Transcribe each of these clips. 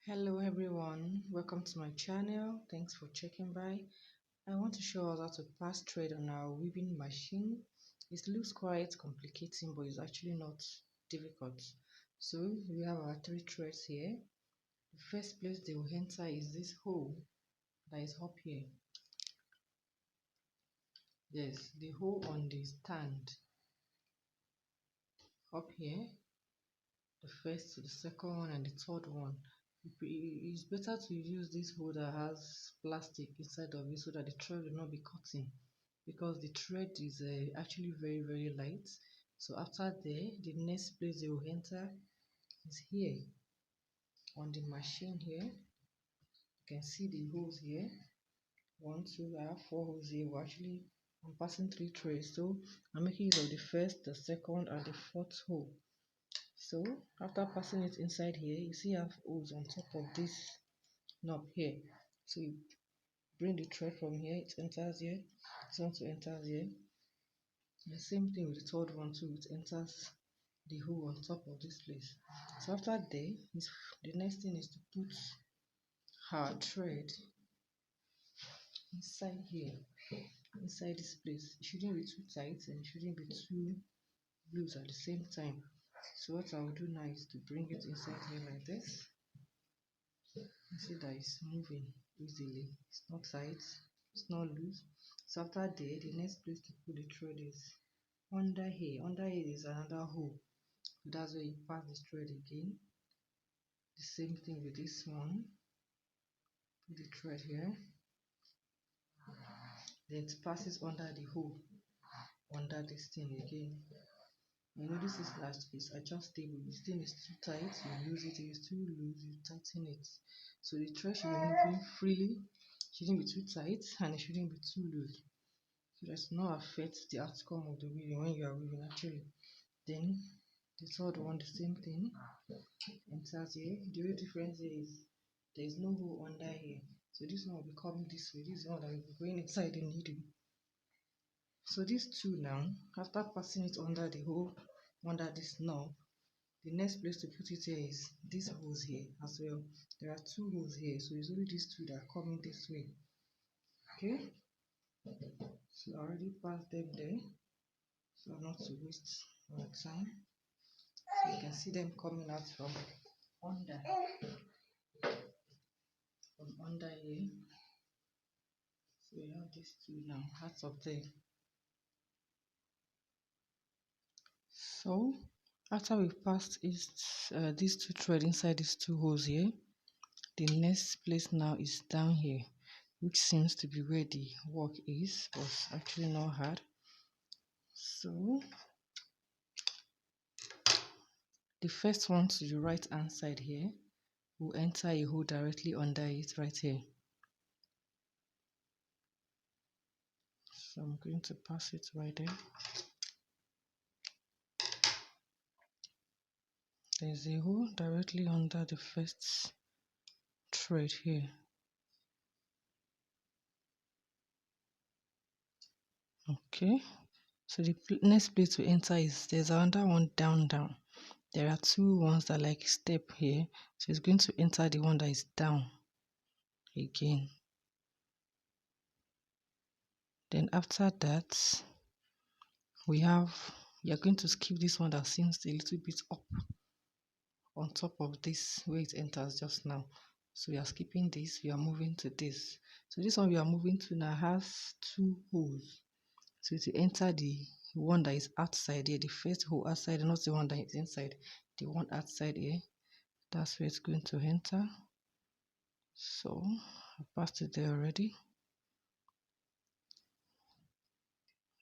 Hello everyone, welcome to my channel. Thanks for checking by. I want to show us how to pass thread on our weaving machine. It looks quite complicating, but it's actually not difficult. So we have our 3 threads here. The first place they will enter is this hole that is up here. Yes, the hole on the stand up here. The first, the second one, and the third one. It's better to use this hole that has plastic inside of it so that the thread will not be cutting, because the thread is actually very light. So after there, the next place they will enter is here on the machine here. You can see the holes here. 1, 2, I have 4 holes here. I'm passing 3 threads, so I'm making use of the first, the second, and the fourth hole. So after passing it inside here, you see I have holes on top of this knob here. So you bring the thread from here, it enters here, this one enters here. The same thing with the third one too, it enters the hole on top of this place. So after there, the next thing is to put our thread inside here, inside this place. It shouldn't be too tight and it shouldn't be too loose at the same time. So what I will do now is to bring it inside here like this. You see that it's moving easily, it's not tight, it's not loose. So after there, the next place to put the thread is under here. Under here is another hole, so that's where you pass the thread again. The same thing with this one. Put the thread here, then it passes under the hole, under this thing again. You know, this is last, is adjustable. This thing is too tight, you lose it. It is too loose, you tighten it. So the thread should be moving freely, shouldn't be too tight, and it shouldn't be too loose, so does not affect the outcome of the weaving when you are weaving actually. Then the third one, the same thing, enters here. The only difference here is there is no hole under here, so this one will be coming this way. This is the one that will be going inside the needle. So these two now, after passing it under the hole, under this knob, the next place to put it here is these holes here as well. There are 2 holes here, so it's only these 2 that are coming this way. Okay, so I already passed them there, so not to waste our time. So you can see them coming out from under here. So we have these 2 now, out of there. So after we've passed these 2 threads inside these 2 holes here, the next place now is down here, which seems to be where the work is, but it's actually not hard. So the first one to the right hand side here will enter a hole directly under it right here. So I'm going to pass it right there. There's a hole directly under the first thread here. Okay, so the next place to enter is, there's another one down. There are 2 ones that like step here, so it's going to enter the one that is down again. Then after that, you're going to skip this one that seems a little bit up on top of this where it enters just now. So we are skipping this, we are moving to this. So this one we are moving to now has 2 holes. So to enter the one that is outside here, the first hole outside, not the one that is inside, the one outside here, that's where it's going to enter. So I passed it there already.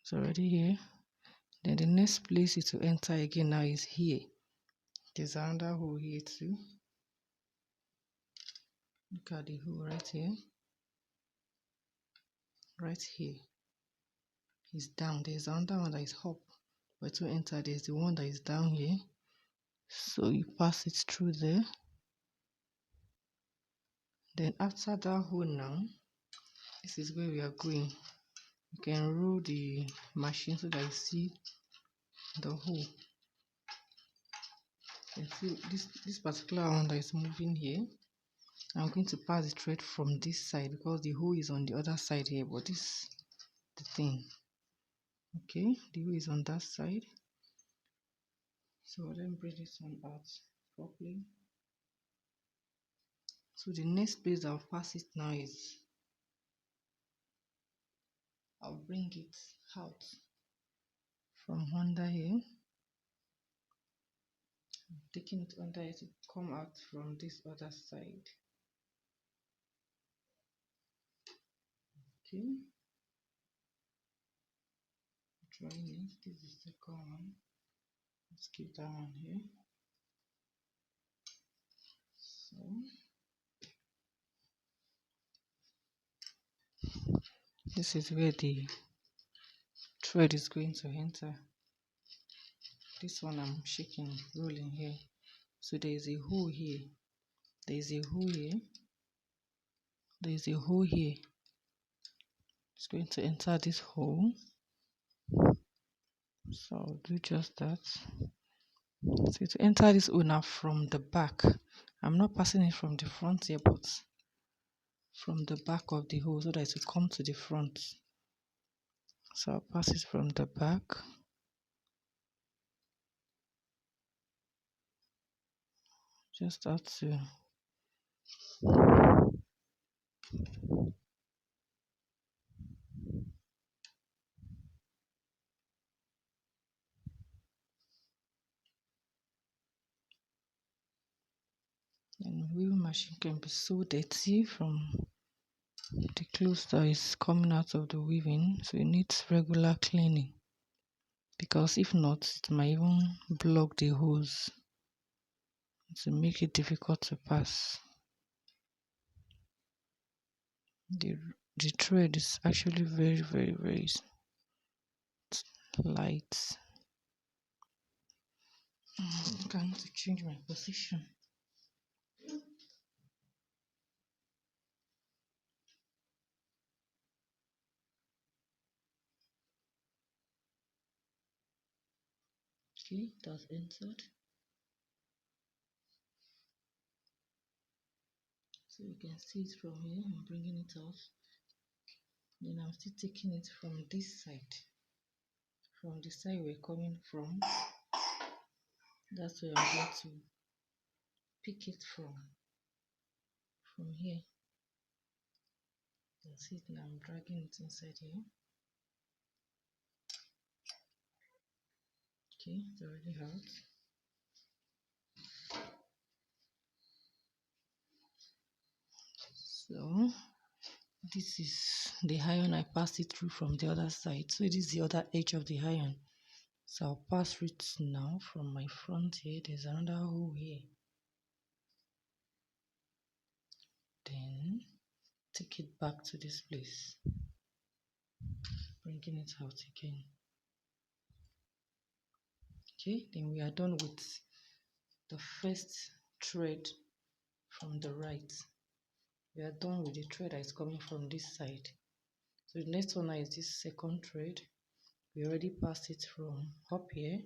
It's already here. Then the next place it will enter again now is here. There's another hole here too. Look at the hole right here. Right here is down. There's another one that is up, but to enter there's the one that is down here. So you pass it through there. Then after that hole now, this is where we are going. You can roll the machine so that you see the hole. You can see this particular one that is moving here. I'm going to pass the thread from this side because the hole is on the other side here, but this is the thing. Okay, the hole is on that side. So let me bring this one out properly. So the next place I'll pass it now is I'll bring it out from under here. I'm taking it under it to come out from this other side. Okay, drawing it. This is the second one. Let's keep that one here. So this is where the thread is going to enter. This one I'm shaking, rolling here. So there is a hole here. There is a hole here. There is a hole here. It's going to enter this hole. So I'll do just that. So to enter this hole now from the back, I'm not passing it from the front here, but from the back of the hole so that it will come to the front. So I'll pass it from the back. Just have to and weaving machine can be so dirty from the clothes that is coming out of the weaving, so it needs regular cleaning, because if not it might even block the holes to make it difficult to pass. The thread is actually very light. I'm going to change my position. Okay, that's entered. So you can see it from here. I'm bringing it out. Then I'm still taking it from this side. From the side we're coming from. That's where I'm going to pick it from here. You can see it now. I'm dragging it inside here. Okay, it's already out. So this is the iron I passed it through from the other side. So this is the other edge of the iron. So I'll pass through it now from my front here. There's another hole here. Then take it back to this place. Bringing it out again. Okay, then we are done with the first thread from the right. We are done with the thread that is coming from this side. So the next one is this second thread. We already passed it from up here.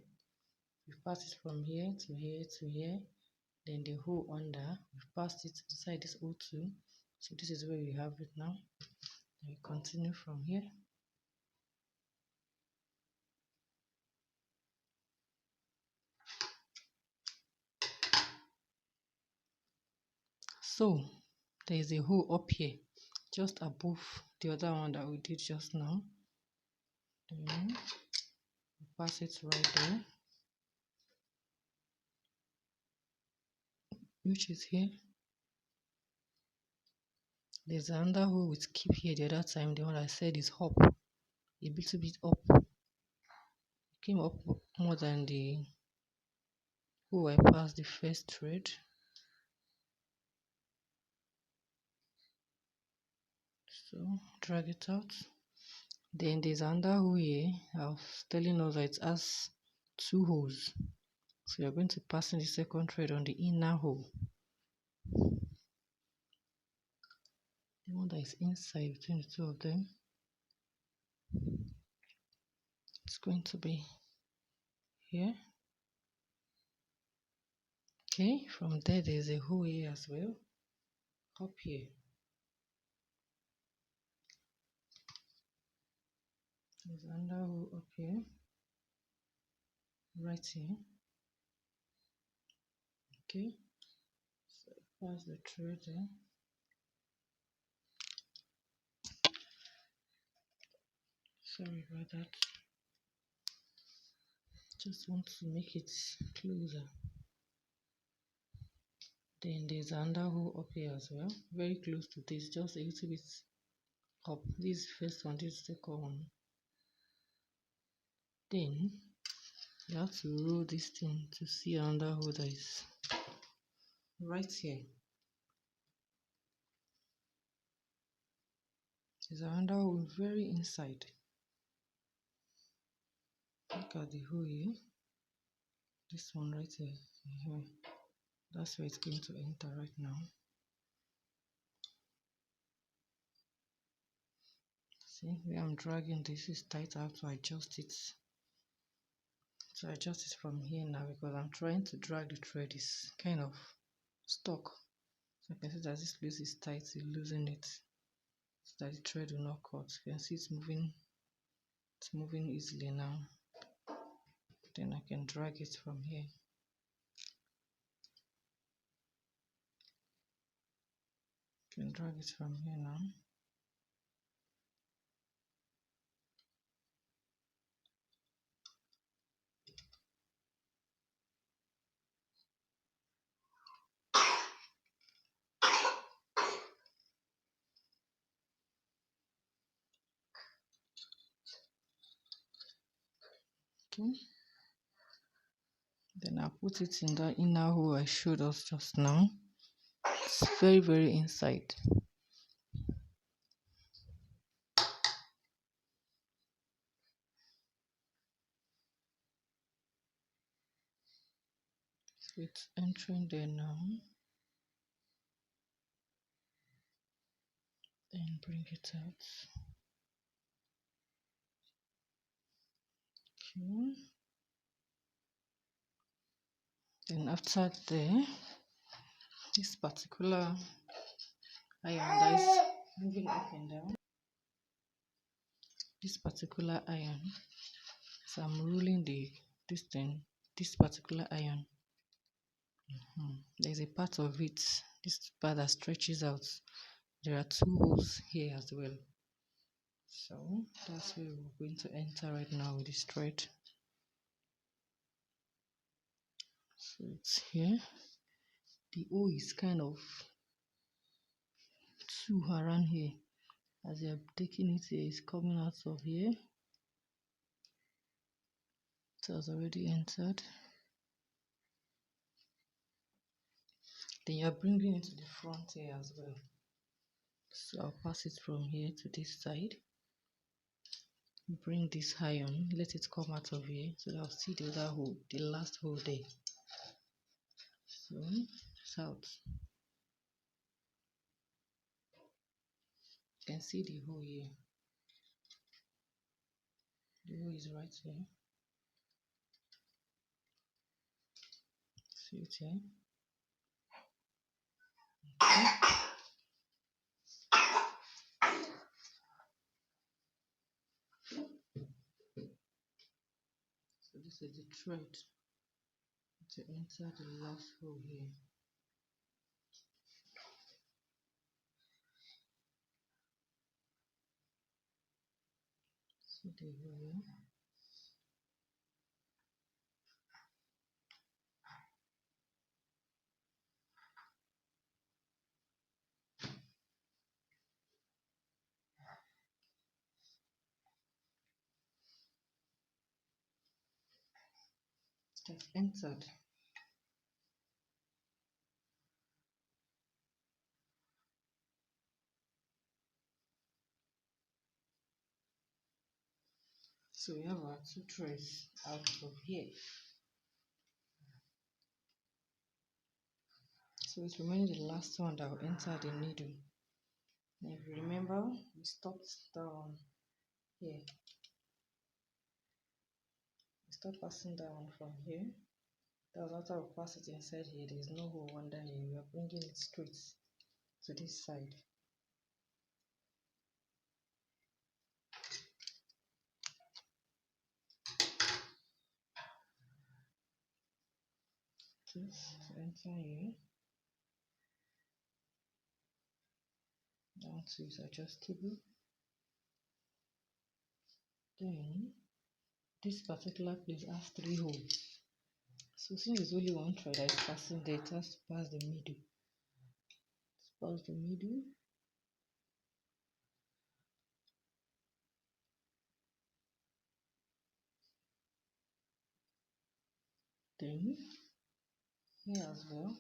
We passed it from here to here to here. Then the hole under, we've passed it inside this hole too. So this is where we have it now. We continue from here. So there is a hole up here, just above the other one that we did just now. Then we pass it right there, which is here. There's another hole we skip here the other time. The one I said is up, a little bit up. It came up more than the hole I passed the first thread. So drag it out. Then there's another hole here. I was telling us that it has two holes. So you're going to pass in the second thread on the inner hole. The one that is inside between the two of them. It's going to be here. Okay, from there there's a hole here as well. up here. There's another hole up here, right here. Okay, so pass the thread there. Sorry about that. Just want to make it closer. Then there's another hole up here as well, very close to this, just a little bit up. This first one, this second one. Then you have to roll this thing to see another hole that is right here. There's another hole very inside. Look at the hole here. This one right here. That's where it's going to enter right now. See, where I'm dragging this is tight. I have to adjust it. So adjust it from here now because I'm trying to drag the thread. Is kind of stuck. So you can see that this loose is tight, you loosen it so that the thread will not cut. You can see it's moving easily now. Then I can drag it from here. Can drag it from here now. Okay. Then I'll put it in the inner hole I showed us just now. It's very, very inside. So it's entering there now. Then bring it out. Okay. Then after there, this particular iron that is moving up and down. This particular iron. So I'm rolling this particular iron. There's a part of it, this part that stretches out. There are two holes here as well. So that's where we're going to enter right now with this thread. So it's here. The hole is kind of two around here. As you're taking it here, it's coming out of here. It has already entered. Then you're bringing it to the front here as well. So I'll pass it from here to this side. Bring this iron, let it come out of here so that I'll see the other hole, the last hole there. So it's out. You can see the hole here. The hole is right here. See it here. Okay. So this is the thread to enter the last hole here. See the hole here. It has entered. So we have our two threads out of here. So it's remaining the last one that will enter the needle. And if you remember, we stopped down here. We start passing down from here. That was after we pass it inside here. There is no hole under here. We are bringing it straight to this side. This enter here. Down to is adjustable. Then this particular place has 3 holes. So since there's only one thread that is passing there, it has to pass the middle. Pass the middle. Then here as well,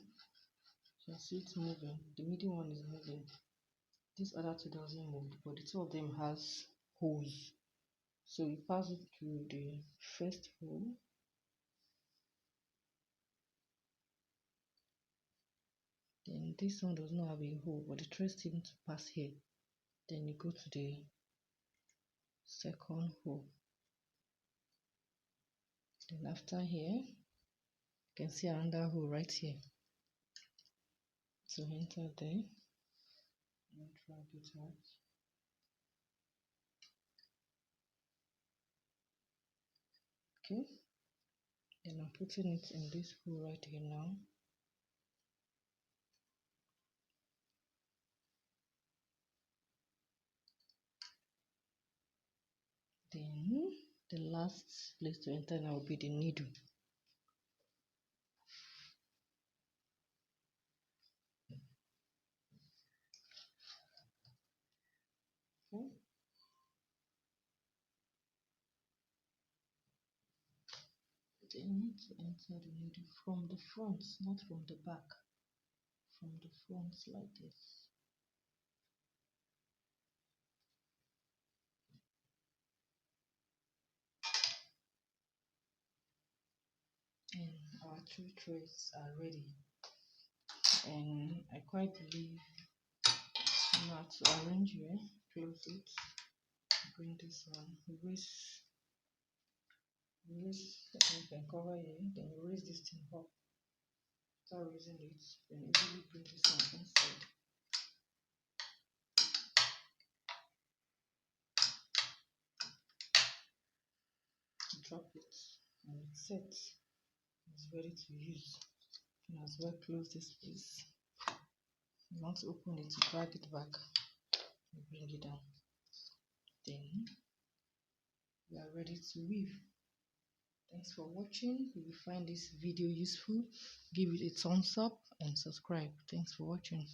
you can see it's moving. The middle one is moving. This other two doesn't move, but the two of them has holes. So you pass it through the first hole. Then this one does not have a hole, but the thread still need to pass here. Then you go to the second hole. Then after here, you can see another hole right here. So enter there and drag it out. Okay. Then I'm putting it in this hole right here now. Then the last place to enter now will be the needle. Okay. Then you need to enter the needle from the front, not from the back. From the front like this. And our 2 threads are ready. And I quite believe you have to arrange here, close it, bring this one, raise you can cover here, then you raise this thing up. After raising it, then easily bring this one inside. Drop it and it's set. It's ready to use. You can as well close this place. You want to open it, to drag it back, you bring it down. Then we are ready to weave. Thanks for watching. If you find this video useful, give it a thumbs up and subscribe. Thanks for watching.